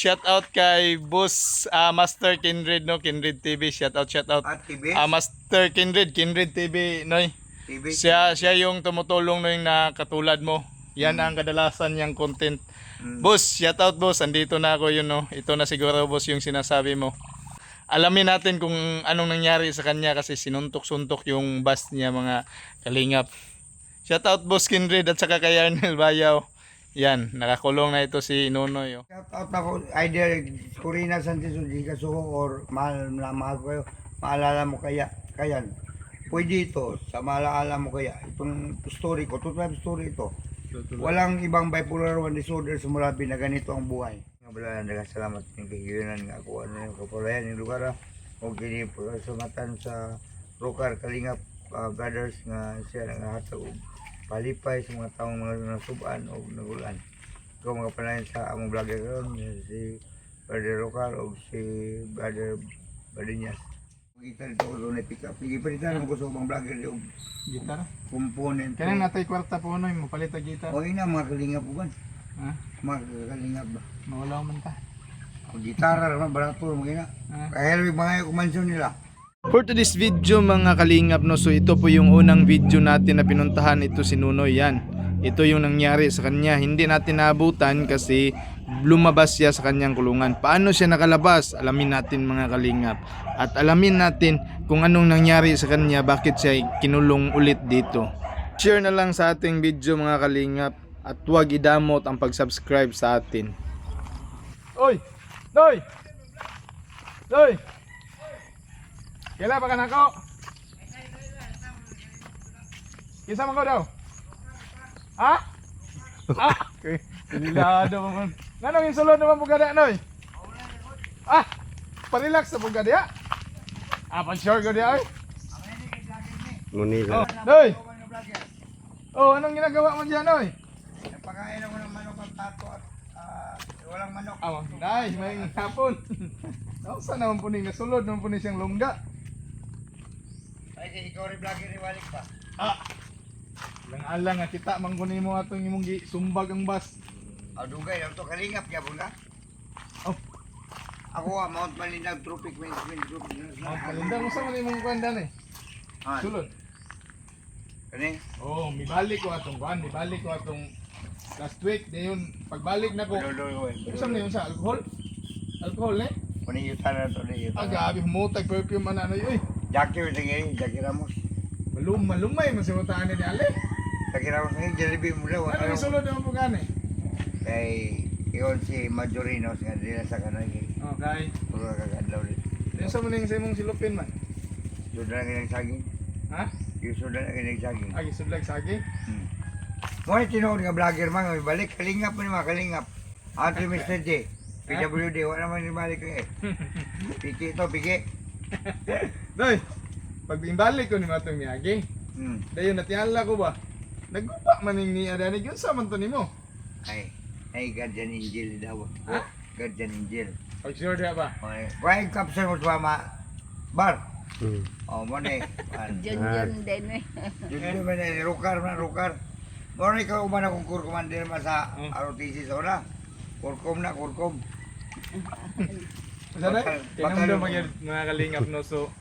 shout out kay Boss Master Kindred no, Kindred TV. Shout out. TV? Master Kindred TV noy. TV? Siya yung tumutulong no yung na katulad mo. Yan ang kadalasan niyang content. Boss, shout out boss. Andito na ako yun no. Ito na siguro boss yung sinasabi mo. Alamin natin kung anong nangyari sa kanya kasi sinuntok-suntok yung bus niya mga kalingap. Shout out boss Kindred at saka kay Arnel Bayaw. Yan, nakakulong na ito si Nonoy. Oh. Shout out ako, either Corina Santos o Di Kasuko or mahal na mahal ko kayo. Maalala mo kaya, pwede ito, sa maalala mo kaya, itong story ko, total story ito. Walang ibang bipolar 1 disorder sa Murabi na ganito ang buhay. Wala na salamat ng kahiyonan nga ako ano yung kapulayan yung lugar o kini po sa matan sa Rokar Kalingap brothers nga siya nangahatag og palipay sa mga taong mga nasuban o nagulan. Ikaw mga panayan sa among vlogger karon si Brother Rokar o si Brother Badinyas. Gitar ito ko doon pick up. Ipalitan mo ko sa mga vlogger yung Gitar? component. Kanang natay kwarta po Noy, mo palit ang gitar. O ina mga kalingap po ba? Ha? Mga kalingap ba? Mawala man ta. O gitara naman, barato naman kaya. Kaya lang mga kumansyon nila. For today's video mga kalingap no, so ito po yung unang video natin na pinuntahan ito si Nunoy yan. Ito yung nangyari sa kanya, hindi natin naabutan kasi lumabas siya sa kanyang kulungan. Paano siya nakalabas? Alamin natin mga kalingap. At alamin natin kung anong nangyari sa kanya, bakit siya kinulong ulit dito. Share na lang sa ating video mga kalingap at huwag idamot ang pag-subscribe sa atin. Oy! Noy! Noy! Kailan pa ka nako? Kisa man ko daw? Ha? Ah! Okay. Pinilado mo man. Nanong insulod naman po gada, Noy? Ah! Parelax na po gada? Pan-sure ko diya, oy? Munila. Oh, Noy! Oh, anong ginagawa mo dyan, Noy? Napakain ako ng manok at tato at walang manok. Nice, may hapon. Saan naman po ning nasulod, naman po ni siyang lungga. Ay, ikaw rin vlogger ni Walik pa. Lang-alang nga kita mangkunin mo atong imong sumbag ang bus. Dugay lang to kalingap kaya bunga. Oh, Ako Mount Malindag Tropic Management Group. kalindang mo sa man imong kwandan eh. Sulod. Kani? Oh, mibalik ko atong last week dayon pagbalik na ko. Unsa man yun sa alcohol? Alcohol eh? Kani yutara to ni yutara. Gabi humutag perfume man ano yoy. Jackie ngayon, Jackie Ramos. Malumay man sa utaan ni Ale. Jackie Ramos ngayon, Jollibee mo daw. Ano isulod naman po gani? Kay iyon si Majorinos nga dila sa kanay. Okay. Puro kagadlaw din. Unsa man ning sa imong silupin man? Sudan na ganang saging. Ha? Yung sudan na ganang saging. Ay sudlag sagi. Mo ni tinuod nga vlogger man, may balik kalingap man mga kalingap. Andre Mr. J. PWD, wala naman yung balik ko eh. Piki ito, piki. Doy. Pag imbalik ko ni matong miyagi. Dayon natiala ko ba? Naggupa man ning ni adani gyud sa man to nimo. Ay, guardian angel daw. Ha? Guardian angel. Pag sure dia ba? Okay. Why capture mo sa bar? Mo ni. Diyan din eh. Dito man ni Rukar. Mo ni ka umana kung commander man sa ROTC sa una. Kurkom. Sana Bakal- kinamdo mga kalingap no, so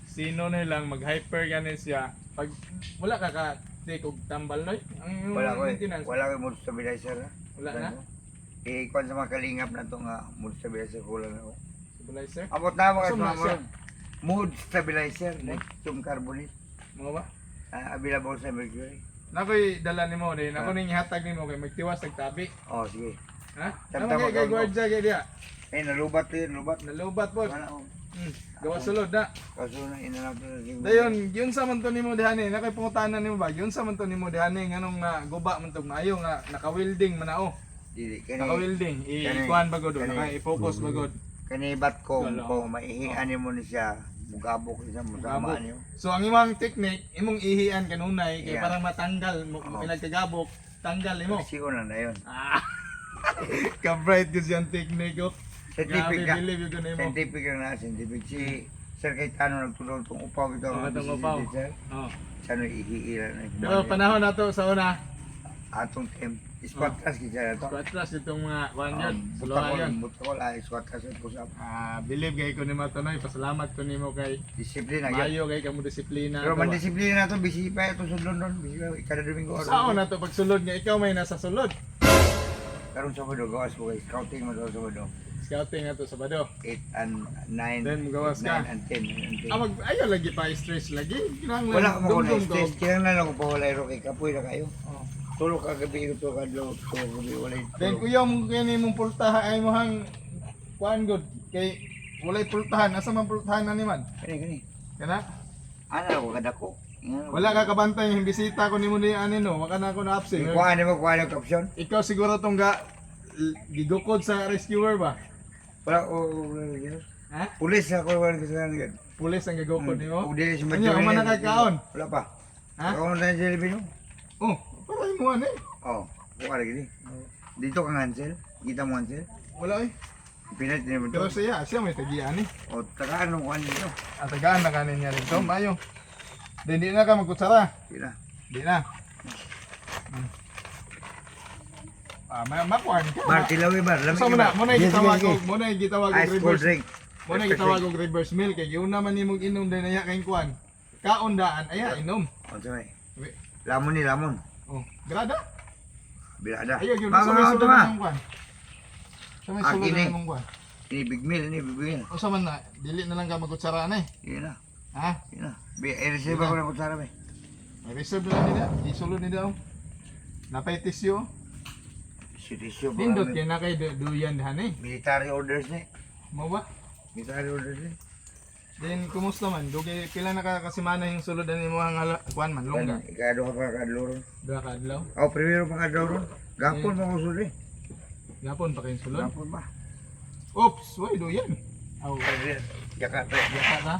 sino na lang mag-hyper ganin siya pag wala ka take og tambal noy ang Wala ko maintenance. Wala ko mood stabilizer. Wala na? Kung sa mga kalingap na to nga mood stabilizer kulang ako. Stabilizer Abot na mo Sum na kasi siya. mood stabilizer, lithium carbonate, mo ba? available sa Mercury. Nakoy dala nimo din nako ning ihatag nimo kay magtiwas tagtabi. Oh, sige. Ha? Tama, Ano kay guard kay dia? Nalubat yun, lubat. Nalubat po. Wala ko. Gawa sulod na. Kaso na inanap na sige. Dayon, yun sa man to nimo dihani, nakay pangutanan nimo ba? Yun sa man to nimo dihani nganong guba man tog maayo nga naka-welding man na Dili, Naka-welding, kani- i-kuhan ba god, kani- naka-i-focus ba god. Kanibat ko, Wala. kung maihian mo ni siya, mugabok siya, musamaan niyo. So ang imong technique, imong ihian kanunay kay Yeah. parang matanggal mo pinagkagabok, tanggal imo. Sigo na na yun. Ka-bright gyud yung technique ko. Scientific Grabe, ka. believe yun na imo. Scientific lang na, scientific. Si Sir Cayetano nagtulong itong upaw ito. Itong upaw. Sir, Oh. siya no ihiilan na. Pero panahon na to sa una, Atong time, Squatras kita na to. Patras itong mga kuan yun. Suluhan yun. Butakol ay squatras at pusap. Believe kay ko ni Matonoy, pasalamat ko nimo kay Disiplina gyud. Mayo kay kamo disiplina. Pero man disiplina na to bisi pa ito sudlon don, bisi pa kada Domingo. Sao na to pagsulod nga ikaw may nasa sulod. Karon sa Sabado gawas ko kay scouting mo daw sa Sabado. Scouting na to Sabado. 8 and 9. Then, magawas ka. 9 and 10. Ayaw lagi pa stress lagi. Kinahanglan Wala mo ko na dumdum stress. Kaya na lang ko pa wala ro kay kapoy na kayo. Oh. Tulog ka gabi ko kadlaw, tulog gabi wala. Then kuya mo kini mong pultahan ay mo hang kuan good kay walay pultahan. Asa man pultahan na ni man? Kani. Kana? Ana ko kadako. Wala ka kabantay yung bisita ko nimo ni ani no. Waka na ako na absent. Kuha mo kapsyon. Ikaw siguro tong gigukod sa rescuer ba? Wala Ha? pulis ako wala kasalanan gid. Pulis ang gigukod nimo? Udi si Anya man nakakaon? Wala pa. Ha? Ako na Jelly no. Oh, para mo ani. Oh, kuha lagi ni. Dito kang Hansel. Kita mo Hansel. Wala eh. Pinat ni mo Pero to. siya may tagian eh. O tagaan mo kuha dito. At tagaan na kanin niya rito, mayo. Then di na ka magkutsara. Pila. Di na. Makuhan ka. Bar tilawi bar. So muna, muna gitawag og Ice cold reverse. drink. Muna gitawag og reverse meal kay giun naman nimong inom din aya kay kuan. Kaundaan aya inom. O say. Lamon ni lamon. Oh, grada. Bilada. Ayo gyud Mga sa may mga sulod ito nga. nimong kuan. Sa may Ah, sulod kini. nimong kuan. Ini big meal ni big meal. Unsa man na, dili na lang ka magkutsara na eh. Yun na. Ha? Yun na. I-receive ako na kutsara ba. May reserve lang nila, isulod nila. Napay tisyo. Sitisyo pa Nindot kami. kay na kay duyan dihan eh. Military orders ni. Mo ba? Military orders ni. Then kumusta man? Dugay pila na ka kasimana yung sulod ani mo ang kuan man longga. Ikado ka pa kadlaw ron. Duha ka adlaw. O, primero pa kadlaw ron. Gapon mo ko suli. Gapon pa kayong sulod. Gapon ba? Oops, way duyan. Aw, Yaka. yata ka.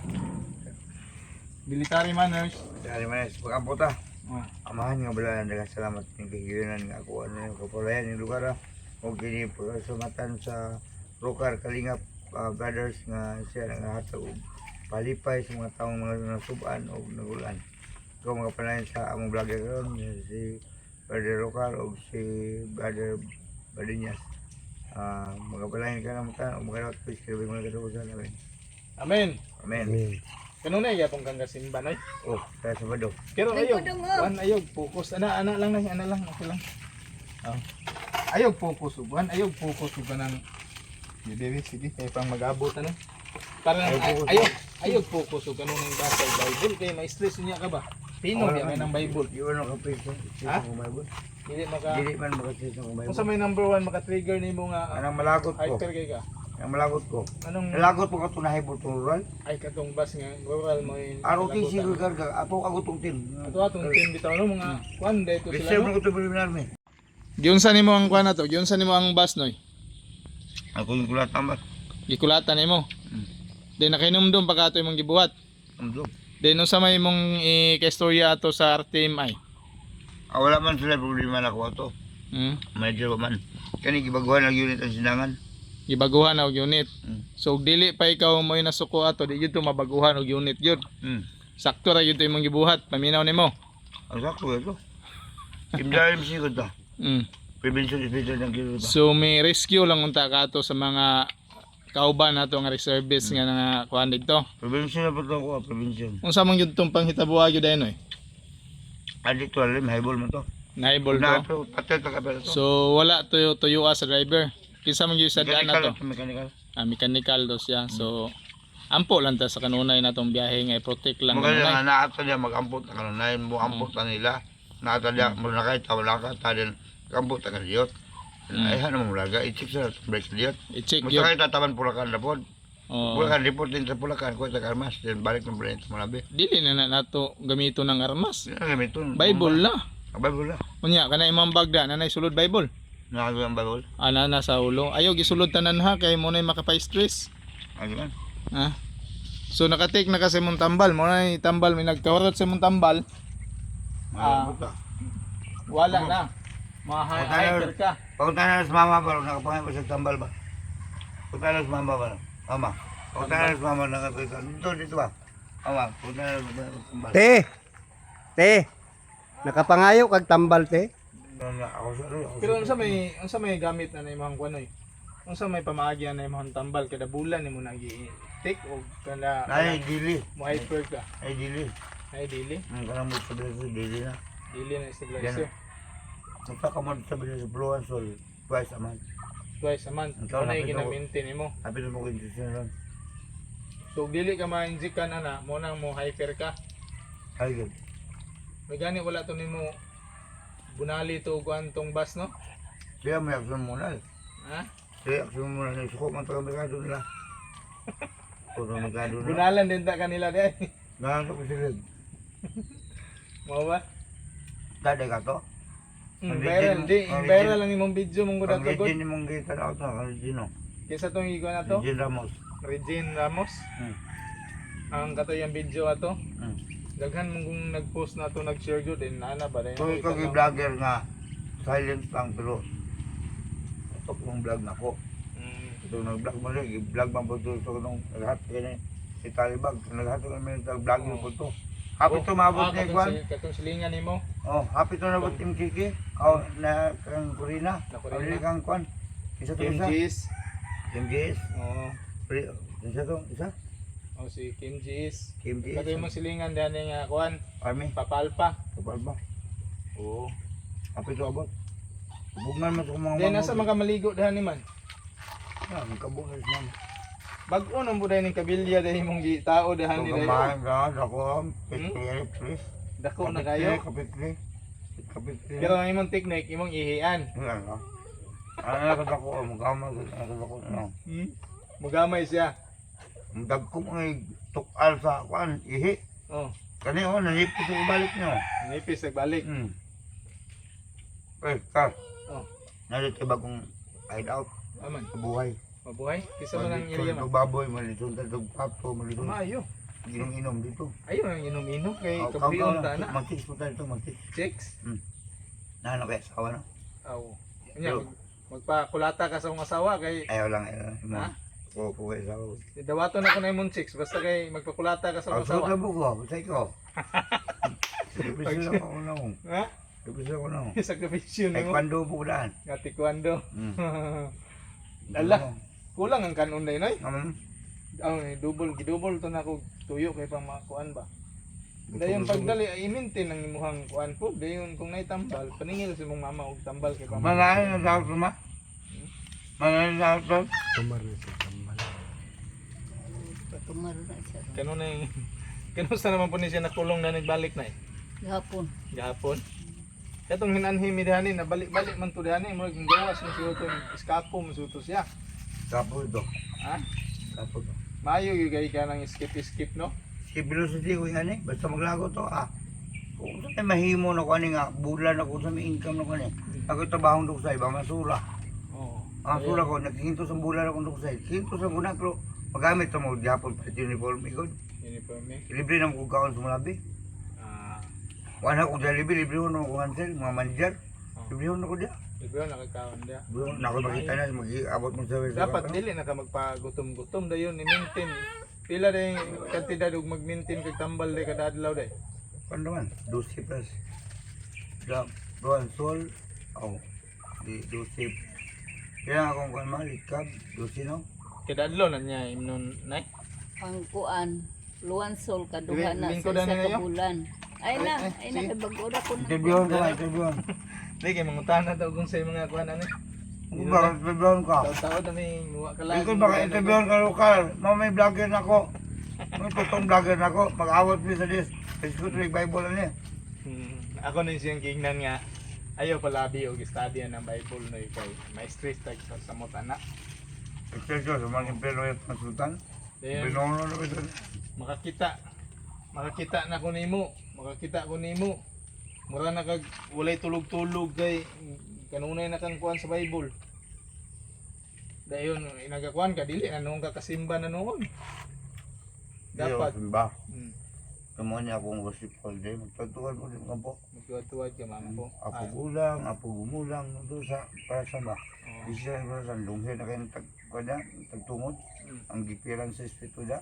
Military manners. Dari mana pagkamputa. Oh. Amahan nga bala nga salamat ng kahiyonan nga ako ano yung kapulayan yung lugar o kini pagsumatan sa Rokar Kalingap brothers nga siya nga hatag og palipay sa mga taong mga nasuban o nagulan. Ikaw mga panayon sa among vlogger karon si Brother Rokar o si Brother Badinyas. Mga palayan ka naman ta o mga please kirabay mga katukusan namin. Amen. Amen. Kanunay yapon kang kasimba noy. Oh, tayo sa bado. Pero Ay, ayog. kudong, Kuan ayog focus ana lang nay, ana lang, okay lang. Oh. Ayog focus uban, ayog focus uban ng Baby, sige, kaya pang mag-abot ano. Para ayog focus uban nung basa Bible kay may stress niya ka ba? Pino niya may ng Bible. Di ano ka pwede Ha? sa Bible. Dili maka Dili man makasis ng kung Bible. sa may number 1 maka-trigger nimo nga Anong malagot ko? hyper kay ka. Ang malagot ko. Anong Nalagot po ka tunahay po turural. ay katong bus nga rural mo yung ROTC ko karga. Ato agutong tin. ato atong team bitaw no mga kwan dito sila Reserve no. na ko ito preliminar me. Giunsa nimo ang kwan ato? Giunsa nimo ang bus noy? Ako yung kulat tambak. Gikulatan nimo. Then nakinomdom pa kato imong gibuhat. Ang blog. Then unsa may imong ikastorya ato sa RTMI? Wala man sila problema na ko ato. Hmm? Medyo man. Kani gibaguhan ang unit ang sindangan. Gibaguhan og unit. Hmm. So dili pa ikaw mo nasuko ato, di gyud to mabaguhan og unit gyud. Sakto ra gyud to imong gibuhat, paminaw nimo. Ang sakto ito. Imdalim sigod ta. Mm. Prevention is better than cure ba? So may rescue lang unta kato sa mga kauban nato nga reservists nga nga kuan dito. Prevention na po ito ko. Prevention. Unsa man gyud tong panghitabuha gyud daynoy? Adik to alim. Highball mo to. Naibol Na to. ito. Patel ka kapela to. So wala tuyo sa driver. Kinsa man gyud sa daan na to? Mechanical. Mechanical do siya. So ampo lang ta sa kanunay natong biyahe nga i-protect lang Magaling kanunay. na naata niya mag-ampot na kanunay mo ampot na nila. Naata niya mo na kahit wala ka tadin ampot na kaniyot. Ay ano mo laga i-check sa break diyot. I-check Mo gyud. sakay tataban pulakan na pod. Oh. Pulakan report din sa pulakan ko sa karmas then balik ng brand mo labi. Dili na nato gamito ng armas. Yan ang gamiton. Bible na. Bible na. Unya kana imong bagda nanay sulod Bible. Nakago ang Bible. Ana na sa ulo. Ayaw gisulod tanan ha kay mo nay makapay-stress. Ano man? Ha? So nakatik na kasi mong tambal, mo nay tambal may nagkawarot sa mong tambal. Wala na. Maha-hyper ka. Pagunta na sa mama ba nakapangay ko sa tambal ba? Punta na sa mama ba? Mama. Punta na sa mama nakapita. Dito ba? Mama, punta na sa tambal. Te. Nakapangayo kag tambal te. Ako sa Pero unsa may gamit na imong kunoy? Unsa may pamaagi na imong tambal kada bulan nimo nang i-take o kada Ay, dili. mo hyper ka? Ay, dili. Ay dili. Ang kanang mo sa dili na. Dili na stabilizer. Nagka ka mo sa Blue and Soul. Twice a month. Twice a month. Ikaw Ano na yung pito. gina-maintain mo? Happy na mo ko indisyon lang. So dili ka ma-inject ka na mo nang mo hyper ka. Ay, good. May gani wala to nimo bunali to kuan tong bus no? Siya may aksyon muna. Ha? Siya aksyon muna. Suko man taga merkado nila. Puro merkado na. Bunalan din ta kanila dai. Ganito ko sila. Mao ba? Dada ka to? Ang Viral legend- di, ang viral legend- lang imong video mong Ang gudat to. legend ni mong kita na ito. Ang legend no. Kisa tong igo na to, Legend Ramos. Regine Ramos. Ang katoyang video ato. Hmm. Daghan mong kung nag-post na to, nag-share gyud din ana ba dai. So ikaw yung vlogger nga silent lang pero ito kong vlog na ko. Ito nag-vlog mo rin, i-vlog man po ito nung lahat kayo si Talibag. Naghat ko namin nag-vlog mo po ito. Happy to mabot ni Kwan. Katong silingan nimo. Oh, happy to nabot Team Kiki. Oh, na kang Kurina. Na Corina. Pili kang Kwan. Isa to Kim isa. Gis. Team Gis. Oo. Isa to isa. Oh, si Kim Gis. Kim Gis. Katoy mo silingan dani nga kuan, Army. papalpa. Kapal ba? Oo. Happy to abot. Bugngan mo sa mga Then nasa mga maligo dani man. Ah, magkabukas man. Bag-o nang buday ning kabilya dahil mong tao dahan Kung nila. kumain ka, ako, pitli, please. Dako na kayo. Kapitli. Kapitli. Pero ang imong technique, imong ihian. Yan no. Ano na kada ko, magkama ko no. Mugamay siya. Ang dagko mga tukal sa kwan, ihi. Oh, Kani oh, nanipis ko balik nyo. nipis nagbalik. Eh, ka. Oh, Nalit ka ba kung hide out, aman. buhay. Mabuhay. Kisa man ang area man. Baboy, malisod na pato, malisod. Maayo. Inom dito. Ayo nang inom-inom kay Oh, kabuyon ta na. Magtis po tayo ito, magtis. Chicks. Nano kaya, sawa no? Aw. Nya magpakulata ka sa akong asawa kay Ayaw lang, ayaw lang. Ha? Oo, kaya sawa. dawaton ako na imong chicks basta kay magpakulata ka sa akong Suot asawa. na buko, basta ikaw. Ibig lang ako na ako. Ha? Ibig ako na ako. Sakripisyo Ay, nimo. kwando po daan. Nga taekwondo. Mm. Ala. Kulang ang kanon day noy. Gidouble to na ko tuyo kay pang makuan ba. Dayon pagdali ay i-maintain ang imuhang kuan po. Dayon kung naitambal, paningil si mong mama og tambal kay pang. Malayo na sa ako ma. Malayo na sa ako. Patumaro na siya. Kanon na yung kanusta naman po ni siya natulong na nagbalik na eh. Gahapon. Gahapon. Katong hinanhimi dihani na balik-balik man to dihani mo gawas mo siya to iskapo mo siya. Kapo ito. Ha? Kapo ito. Maayo gyud kay ka nang skip no. Si philosophy ko yan eh. Basta maglago to ah. Kung saan mahimo na ko nga, bulan ako sa may income na ko ni. Ako tabahong doon sa iba, masura. Oo. Ang sura ko, naghinto sa bulan ako doon sa iba. Hinto sa bulan, pero magamit sa mga Japon pa uniform ikon. Uniform eh. Libre na mo kung kaon sa malabi. Ah, Wala ko dyan libre ko na mga hansel, mga manager. Libre ko na ko dyan. Ibro nakakaon dia. Nako makita na, mag-abot mo sa Dapat dili na ka magpagutom-gutom dayon i-maintain. Pila day kantidad og mag-maintain kay tambal day kada adlaw day. Kung naman, 12 plus. Doon sol, oh, di 12. Kaya akong kung malikab, 12 no? Kada adlaw na niya imnon nay. Ang kuan. Luwan sol kaduha na Lingko sa na isa ninyo? ka bulan. Ay na, Ay, ay na sige. kay bag-ora ko na. Interviewon ko, interviewon. Lagi mangutana daw kung sa mga kuan ani. Kung baka interviewon ka. Taw-taw na may muwa ka lang. Kung baka interviewon ka lokal, may vlogger na ako. May totoong vlogger na ako. Mag-awat mo sa dis. Facebook, Bible na niya. Ako na siyang kingnan nga ayaw palabi og study ng Bible no kay may stress tag sa samot ana. Expression sa mga impero at konsultan. Then Binono na ito. makakita na ko nimo, makakita ko nimo. Mura na kag walay tulog-tulog kay kanunay na kang kuan sa Bible. Dayon inagakuan ka dili na noong ka kasimba na noon. Dapat Simba. mm, Kamo niya akong worship all day. Magtatuan ko din po. magtuwad-tuwad ka mampo. Apo gulang, apo gumulang. Ito sa para sa ba. Oh. Bisa ko sa lunghe na kayo tagkada, tagtungod. Mm. Ang gipiran sa espiritu da.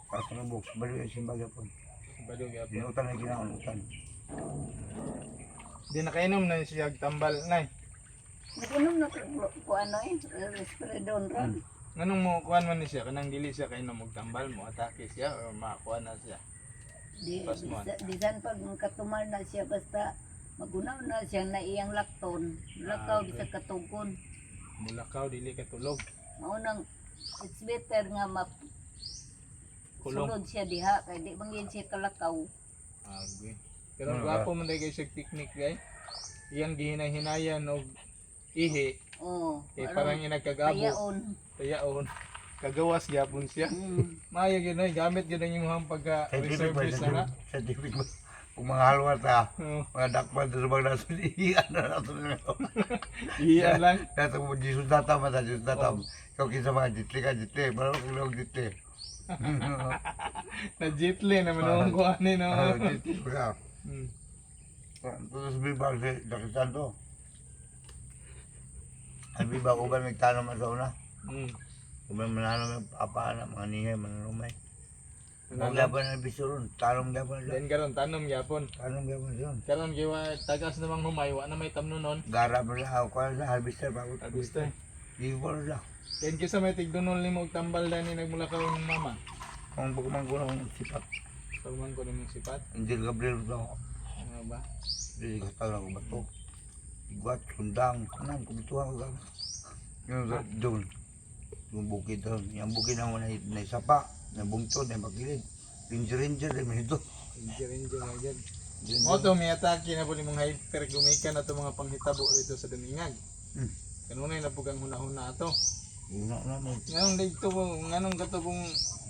Para sa nabok. Baliw yung simbaga po. Badog gyapon. Binutan na ginaunutan. Di nakainom na siya tambal nay. Nakunom na ko ano respiradon ron. Nganong mo kuan man ni siya kanang dili siya kainom og tambal mo atake siya o makuha na siya. Di san pag katumal na siya basta magunaw na siya na iyang lakton. Lakaw okay. bisa katugon. Mulakaw dili ka tulog. Maunang it's better nga Kulong. sulod siya diha kay di bangin siya kalakaw. Agay. Pero gwapo man dai kay siya technique gay. Iyang gihinay-hinayan og ihi Oh, parang inagkagabo. Tayaon. Kagawas gyapon siya. Maayo gyud ay gamit gyud ang imong pagka-reservice na. Scientific ba? Kung mga halwa ta, Oo. mga dakpan sa mga naso, iyan na nato na. Iyan lang. Nato mo, Jesus data mata, Jesus data. Ikaw kinsa mga jitli ka, jitli. Parang kung jitli. Na jitli naman ang kuan ni no. Jitli ka. Hmm. Terus bibang si Jackie Santo. Ang bibang uban nagtanong man sa una. Kung may mananong apa na mga ningay, mananumay. Ang gaban na bisuron, tanong gaban na. Then karon tanom gyapon. Tanong gaban yun. Karon giwa tagas namang humay wa na may tamnunon. Gara mo na ako sa harvester bago Agusta. Gibor na. Ken kisa may tigdunol nimo og tambal dani nagmulakaw ng mama. Kung pagkumang ko na kung sipat. Pagman ko nimong sipat. Angel Gabriel daw. Ano ba? Hindi ka tawag ako bato. Iguat, sundang, anong kumituhan ko gano'n. Yung doon. Yung bukid doon. Yung bukid na mo na isapa. Na bungtod, na makilid. Ranger, na minito. Ranger na dyan. Mo to may atake na po nimong hypergumikan na to mga panghitabo dito sa Dumingag. Kanunay na po kang huna-huna ato. Una na mo. Nganong dito po, nganong kato kung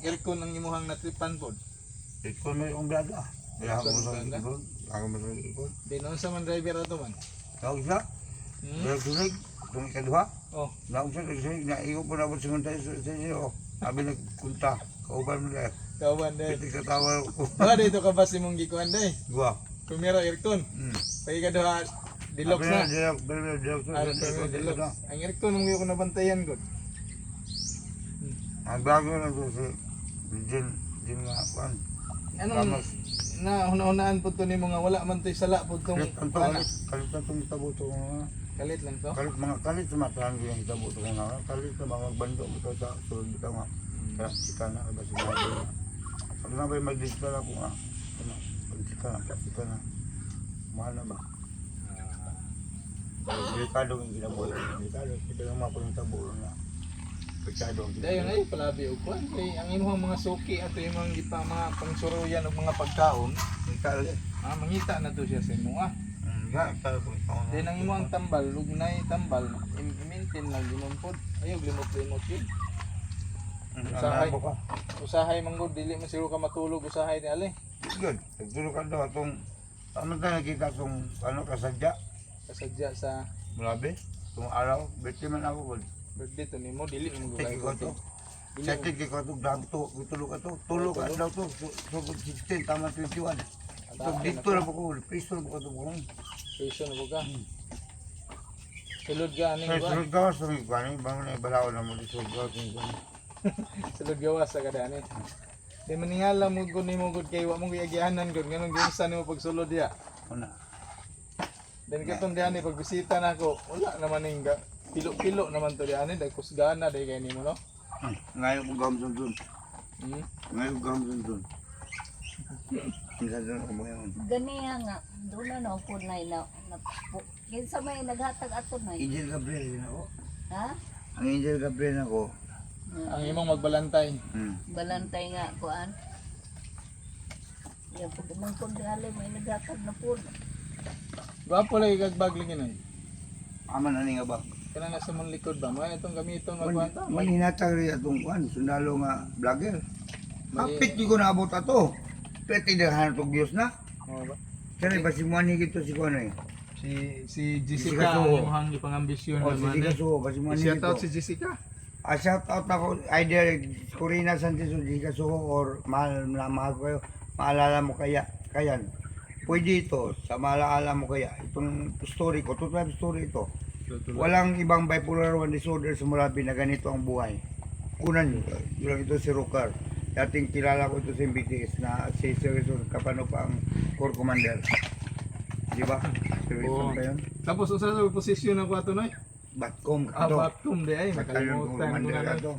aircon ang imuhang natripan po. Ito na yung blada. Kaya ako mo sa ikon. Ako mo sa ikon. Di noon sa man driver ato man. Tawag siya. Pero tunig. Itong ikaduha. Oh, Naong siya, naigo po na po sa mga sa inyo. Sabi nagpunta. Kauban mo na. kawan dai. Pwede katawa ko. Ba dito ka ba si mong gikuan dai? Gua. Kumira aircon. Pagi ka duha deluxe na. Deluxe. Ang aircon mo ko nabantayan gud. Ang bago na to si Jin nga pan. Anong na hunahunaan po to nimo nga wala man toy sala po tong Kalit na itong itabo ito mga kalit lang to. kalit sa matahan ko yung itabo ito mga kalit na mga bando mo ito sa sulod ka nga. Kaya sika na ba sinabi na. Pag na ba'y mag-digital ako nga. Pag sika na. Mahal na ba? Delikado yung ginabuhay. Delikado. Ito yung mga pang tabo na. Delikado ang Dayon ay palabi og kuan kay ang imong mga suki ato yung mga gipa mga pangsuruyan og mga pagkaon, Delikado. mangita na to siya sa imo ah. Delikado kung ito. Then ang imong tambal, lugnay tambal, i-maintain lang ginumpod. Ayaw limot-limot yun. Usahay. Usahay manggod dili man siguro ka matulog usahay ni ali. Good. Nagtulog ka daw itong ano tayo nakita itong ano kasadya. Kasadya sa Malabi. Itong araw. Birthday man ako. birthday to nimo dili mo Tek ko to. Sa tek ko to. Grabe to. Tulog ka to. Tulog ka daw to. So 16. Tama 21. So dito na po ko. Piso na po ko to. Patient mo ka. Sulod ka ani Kaya ba? sunod ka. Sunod ka. Bang na ibalaw na mo. Sunod ka. Sulod gawas sa kada ani. Di maningala mo gud nimo gud kay wa mo giagianan gud nganong giunsa nimo pagsulod ya. Una. Then katong diani pag bisita nako, wala naman ning pilo-pilo naman to diani dahil kusgana dahil kay nimo no. Ngayon ko gamson dun. Hmm. Ngayon ko gamson dun. Minsan dun ako mo yun. Ganiya nga doon na po na kinsa may naghatag ato na. Angel Gabriel din ako. Ha? Ang Angel Gabriel ako. Ang imong magbalantay. Balantay nga kuan. Ya pag mangkon dali may naghatag na po. Gwapo lagi kag bagling yun. Aman na nga ba? Kana na sa mong likod ba? May itong gamiton magkwanta. May hinatag rin atong kuan, sundalo nga vlogger. Kapit di ko naabot ato. Pwede na itong Diyos na. Oo ba? Sana ba si Mwani gito si kuan eh? Si Jessica Jessica ang Soho. imong gipangambisyon O, si Jessica Soho, ba si Mwani Shout gito? out si Jessica. Shout out ako, either Corina Sanchez o Jessica Soho or mahal na mahal ko kayo. Maalala mo kaya, kayan. Pwede ito, sa maalala mo kaya, itong story ko, true life story ito. Walang ibang bipolar 1 disorder sa Murabi na ganito ang buhay. Kunan yun lang ito si Rukar. Dating kilala ko ito sa MBTS na si Sir Kapano pa ang Corps Commander. Di ba? Service Oo. pa yun. Tapos usa sa posisyon ng kwato noy. Batcom ka Ah, to. batum di ay Batalyon makalimutan ko commander na ka noy. to.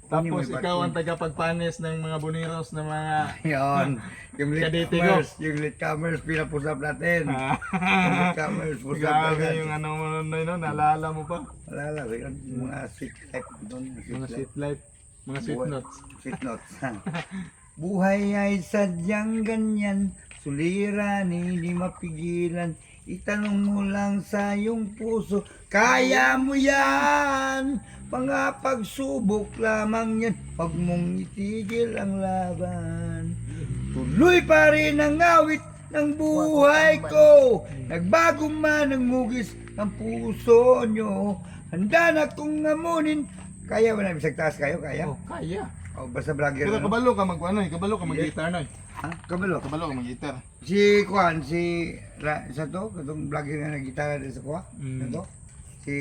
Tapos May ikaw ang batum. tagapagpanis ng mga buniros ng mga Yan. Yung Kadete ko. latecomers, yung latecomers, pinapusap natin. Yung latecomers, pusap Grabe agad. yung ano mo noy no, naalala mo pa. Wala lang, yun. Yung mga sweet life doon. Mga sweet life, mga sweet Buhay. notes. Sweet notes. Buhay ay sadyang ganyan, suliranin, di mapigilan. Itanong mo lang sa iyong puso, kaya mo yan. Mga pagsubok lamang yan, pag mong itigil ang laban. Tuloy pa rin ang awit ng buhay ko. Nagbago man ang mugis ng puso nyo. Handa na kong amunin. Kaya ba na bisag taas kayo? Kaya? Oh, kaya. O basta vlogger Pero ano? kabalo ka mag-ano, kabalo ka mag-guitar noy. Ha? Kabalo? Kabalo ka mag-guitar. Si Juan, sa to, itong vlogger na nagitara din sa kuha. Mm. Ito. Si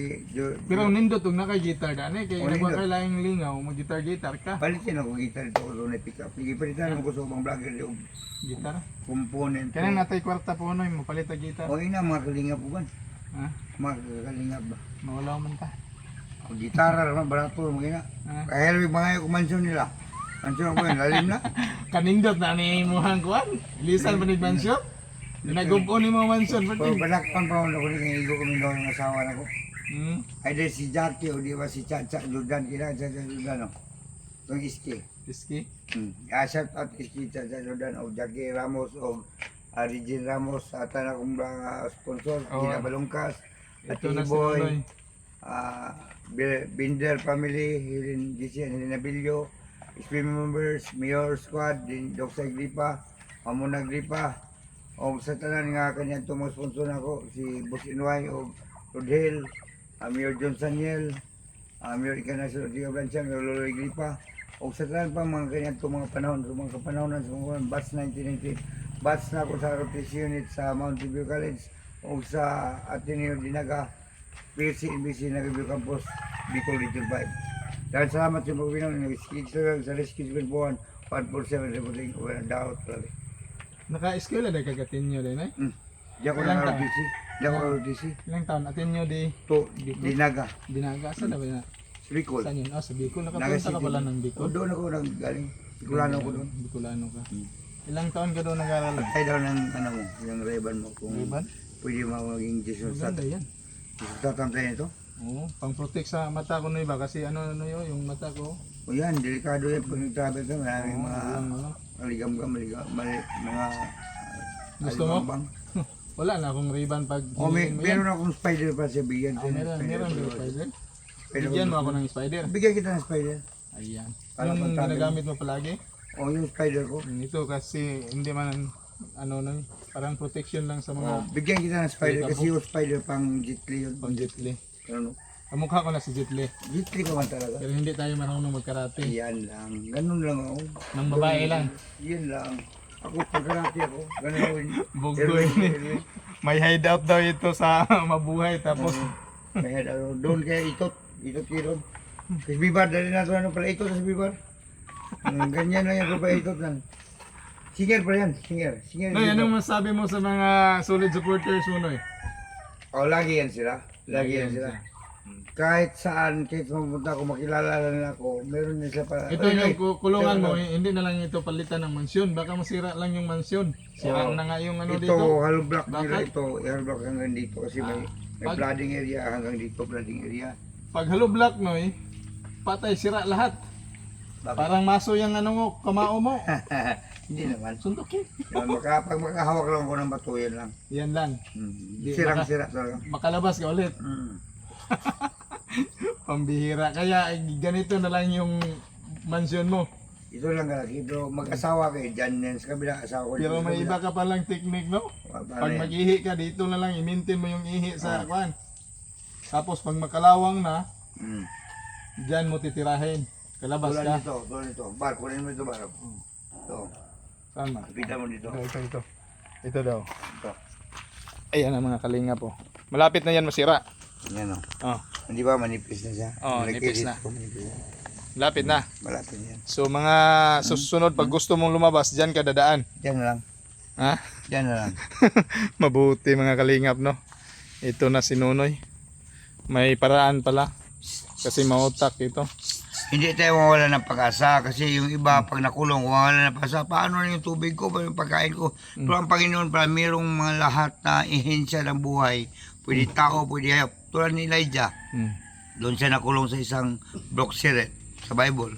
Pero nindot og naka-guitar dani kay Oh, nagwa nindot. kay laing lingaw, mag-guitar ka. Palitin ako gitar ito ko doon na pick up. Palitan ako sa mga vlogger yung Gitar. component. Kaya natay kwarta po noy, mo palit ang gitar. O ina, mga kalingap po ba? Ha? Mga kalingap ba? Nawala man ta. O gitara naman, barato mo gina. Ha? Kaya yung mga yung mansyon nila. Mansyon ko yun, lalim na. Kanindot na ni muhang kuan. Lisan pa ni mansyon. Nagupo ni mo mansyon Pero pati. balakpan pa ako na igo kami daw ng asawa na ko. Hmm. Ay di si Jackie o di ba si Chacha Jordan, kina Chacha Jordan o. Itong iski. Iski. Shout out iski Chacha Jordan o Jackie Ramos o Regine Ramos at na kong mga sponsor. Oo. Kina Balungkas, Ito na si Boy, Nonoy. Binder family, Hilin Gisian, Hilin Abilio, SP members, Mayor Squad, Doksa Gripa, Mamuna Gripa, o sa tanan nga kanya itong mga sponsor nako si Boss Inway o Rodhel, Mayor John Saniel, Mayor Icanasio Rodrigo Blanchang, Mayor Loloy Gripa, o sa tanan pa mga kanya itong mga panahon, sa mga kapanahonan sa mga batch 1998, batch na ako sa rotation unit sa Mountain View College, o sa Ateneo Dinaga, PSC Nagabio Campus, Bicol Region 5. Dahil salamat sa mga pinang nag-skid sa rescue Bilboan, 147 reporting, wala doubt talaga. Naka-eskwela dai kagatin nyo din ay. Di ako Ilang naka-ROTC, di ako naka-ROTC. Ilang taon atin nyo di To, Dinaga, Binaga sa na ba na? sa Bicol. Saan yun? Ah, sa Bicol. Naga Nakapunta ka City. pala ng O, Bicol. doon ako nag-galing. Bicolano ko doon. Bicolano ka. Ilang taon ka doon nag-aral? Patay daw ng ano mo, yung reban mo. Kung Riban? pwede mo maging Jesus Maganda yan. Jesus Satam tayo ito. Oo, pang-protect sa mata ko na iba kasi ano yun, yung mata ko. O yan, delikado yan pag nag-travel ka. Maraming Oo, mga walang ano. maligam-gam, mga Gusto mo? alibambang. Wala na akong riban pag O, hinihin mo yan. meron akong spider pa siya, bigyan Ah, meron yung spider. Spider Bigyan mo ko. ako ng spider. Bigyan kita ng spider. Ayan. Para Yung pagtabi. ginagamit mo palagi. O, yung spider ko. Ito kasi hindi man ano no, parang protection lang sa O, mga bigyan kita ng spider Delikado. kasi yung spider pang jitli yun. pang Jet Li. Ano? Kamukha ko na si Jet Li. Jitli ko man talaga. Pero hindi tayo marunong magkarate. Yan lang. Ganun lang ako. Ng babae lang. Yan lang. Ako pagkarati ako. Ganun ako. Bugdoy ni. May hideout daw ito sa mabuhay tapos Kaya doon kaya itot. Itot kayo doon. Sa bibar, dali na ito ano pala itot sa bibar. Ganyan lang yan pa itot lang. Singer pa yan. Singer. Singer. Noy, anong masabi mo sa mga solid supporters mo, Noy? O, lagi yan sila. Lagi yan sila. Kahit saan, kahit mapunta ako, makilala nila ako, meron din sila para... Ito yung kulungan mo, hindi na lang ito palitan ng mansyon. Baka masira lang yung mansyon. Sira Oo. na nga yung ano Ito, dito. hollow block nila Bakit? ito. Hollow block hanggang dito kasi may Pag- flooding area hanggang dito, flooding area. Pag hollow block, Noy, patay, sira lahat. Bakit? Parang maso yung ano mo, kamao mo. Hindi naman. Suntukin. Pag makahawak lang ako ng bato, yan lang. Yan lang. Di, Sirang-sira talaga. Makalabas ka ulit. Pambihira. Kaya ganito na lang yung mansyon mo. Ito lang kalaki. Pero mag-asawa kayo dyan yan sa kabila. Asawa ko Pero dyan sa may kabila. iba ka palang technique, no? Paano Pag yan? mag-ihi ka, dito na lang, i-maintain mo yung ihi sa kwan. Tapos pag makalawang na, Mm. dyan mo titirahin. Kalabas Tulad ka. nito, tulad nito. Bar, kunin mo ito, bar. Ito. Saan ma? Kapita mo dito. Ito. Ito daw. Ito. Ayan ang mga kalinga po. Malapit na yan masira. Yan o. Oh, Hindi ba manipis na siya? Oo, Nag-edit nipis na. ko, manipis na. malapit na. Malapit yan. So mga susunod, pag gusto mong lumabas, dyan ka dadaan. Diyan lang. Ha? Yan na lang. Mabuti mga kalingap, no? Ito na si Nunoy. May paraan pala. Kasi mautak ito. Hindi tayo mawala ng pag-asa kasi yung iba pag nakulong, mawala ng pag-asa. Paano na yung tubig ko, paano yung pagkain ko? Pero ang Panginoon pala, mayroong mga lahat na ihensya ng buhay. Pwede tao, pwede hayop. Tulad ni Elijah. Doon siya nakulong sa isang block siret sa Bible.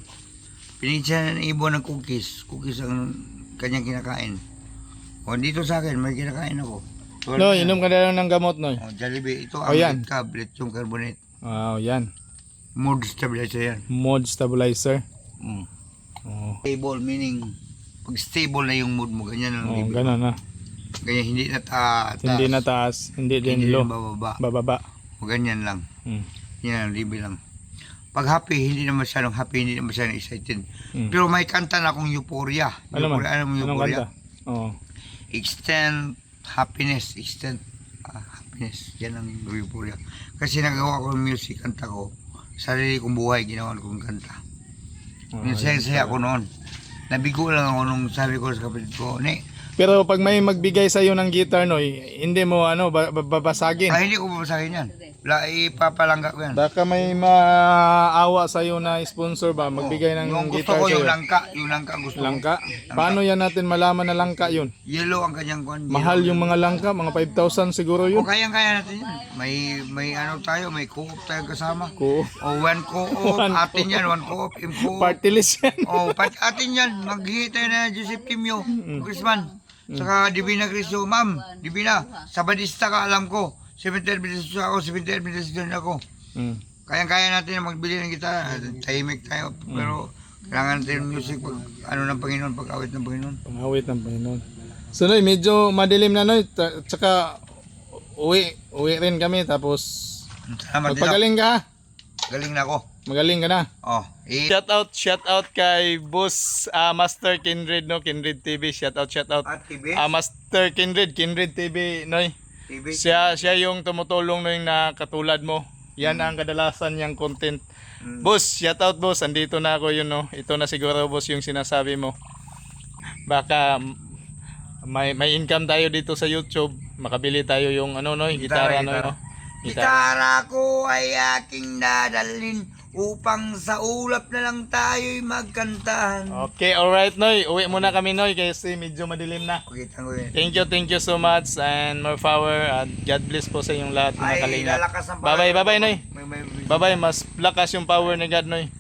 Pinigyan siya ng ibon ng cookies. Cookies ang kanyang kinakain. O dito sa akin, may kinakain ako. Tulad No, niya. inom ka na lang ng gamot, Noy. Oh, Jollibee. Ito Oh, ang yan. tablet, yung carbonate. Wow, yan. Mood stabilizer yan. Mood stabilizer. Mm. Oh, Stable meaning pag stable na yung mood mo, ganyan ang oh libre. ganun na. Ganyan, hindi na Hindi na taas, hindi din hindi low. na bababa. Bababa. O ganyan lang. Mm. Yan ang libre lang. Pag happy, hindi na masyadong happy, hindi na masyadong excited. Mm. Pero may kanta na akong euphoria. Ano man? Euphoria, alam mo Anong euphoria? kanta? Oh. Extend happiness. Extend happiness. Yan ang euphoria. Kasi nagawa ko ng music, kanta ko. Sarili kong buhay, ginawa kong kanta. Saya ko noon. Nabigo lang ako nung sabi ko sa kapatid ko, Pero pag may magbigay sa iyo ng guitar, Noy, hindi mo ano babasagin. hindi ko babasahin yan. Ipapalangga ko yan. Baka may maawa sa iyo na sponsor ba magbigay ng Yung gusto guitar ko sa yung iyo. langka gusto Langka? Paano yan natin malaman na langka yun? ko. Yellow ang kanyang kwan. Mahal yung mga langka, mga 5,000 siguro O yun. kayang-kaya natin yan. May ano tayo, may co-op tayong kasama. Ko O one co-op, One atin yan, one co-op, co-op. party list yan. O atin yan, maghingi tayo na Joseph Timio, Chrisman. Saka Divina Cristo, ma'am, Divina, Sabadista ka alam ko. 70 minutes ako, 70 minutes din ako. Mm. Kayang-kaya natin na magbili ng gitara. Tahimik tayo, pero kailangan natin yung music pag ano ng Panginoon, pag-awit ng Panginoon. Pangawit ng Panginoon. So Noy, medyo madilim na Noy. Tsaka uwi rin kami tapos Salamat din. magpagaling ka. Ha? Galing na ako. Magaling ka na. Oh, Shout out kay Boss Master Kindred, no? Kindred TV. Shout out. At TV, Master Kindred TV, Noy. TV. Siya yung tumutulong Noy na katulad mo. Yan ang kadalasan niyang content. Boss, shout out boss. Andito na ako yun, no. Ito na siguro boss yung sinasabi mo. Baka may income tayo dito sa YouTube. Makabili tayo yung ano Noy, gitara Noy, no. Gitara ko ay aking dadalhin upang sa ulap na lang tayo'y magkantahan. Okay, alright Noy. Uwi muna kami Noy kasi medyo madilim na. Pakita ko yun. Thank you so much and more power and God bless po sa inyong lahat mga Ay, kalingap. lalakas ang Bye-bye, Noy. May- Bye-bye, mas lakas yung power ni God Noy.